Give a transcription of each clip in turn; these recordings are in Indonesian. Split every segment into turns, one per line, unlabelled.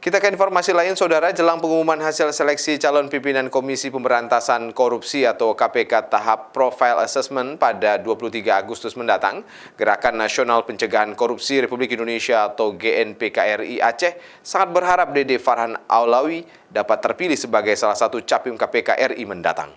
Kita ke informasi lain, Saudara. Jelang pengumuman hasil seleksi calon pimpinan Komisi Pemberantasan Korupsi atau KPK tahap Profile Assessment pada 23 Agustus mendatang, Gerakan Nasional Pencegahan Korupsi Republik Indonesia atau GNPKRI Aceh sangat berharap Dede Farhan Aulawi dapat terpilih sebagai salah satu capim KPK RI mendatang.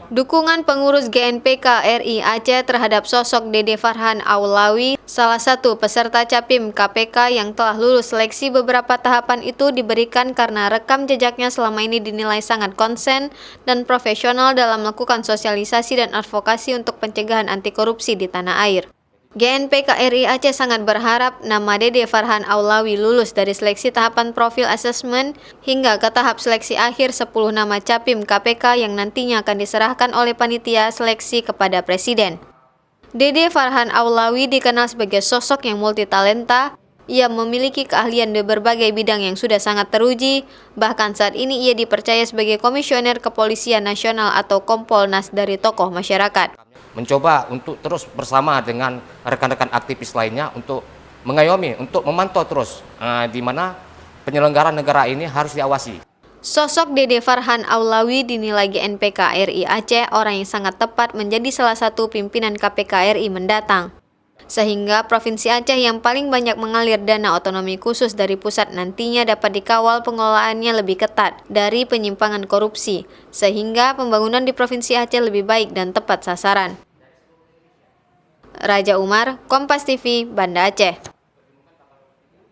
Dukungan pengurus GNPK RI Aceh terhadap sosok Dede Farhan Aulawi, salah satu peserta capim KPK yang telah lulus seleksi beberapa tahapan itu diberikan karena rekam jejaknya selama ini dinilai sangat konsen dan profesional dalam melakukan sosialisasi dan advokasi untuk pencegahan anti korupsi di tanah air. GNPK RI Aceh sangat berharap nama Dede Farhan Aulawi lulus dari seleksi tahapan profil assessment hingga ke tahap seleksi akhir 10 nama capim KPK yang nantinya akan diserahkan oleh panitia seleksi kepada Presiden. Dede Farhan Aulawi dikenal sebagai sosok yang multitalenta. Ia memiliki keahlian di berbagai bidang yang sudah sangat teruji. Bahkan saat ini ia dipercaya sebagai Komisioner Kepolisian Nasional atau Kompolnas dari tokoh masyarakat.
Mencoba untuk terus bersama dengan rekan-rekan aktivis lainnya untuk mengayomi, untuk memantau terus di mana penyelenggaraan negara ini harus diawasi.
Sosok Dede Farhan Aulawi dinilai GNPK RI Aceh orang yang sangat tepat menjadi salah satu pimpinan KPK RI mendatang. Sehingga Provinsi Aceh yang paling banyak mengalir dana otonomi khusus dari pusat nantinya dapat dikawal pengelolaannya lebih ketat dari penyimpangan korupsi, sehingga pembangunan di Provinsi Aceh lebih baik dan tepat sasaran. Raja Umar, Kompas TV, Banda Aceh.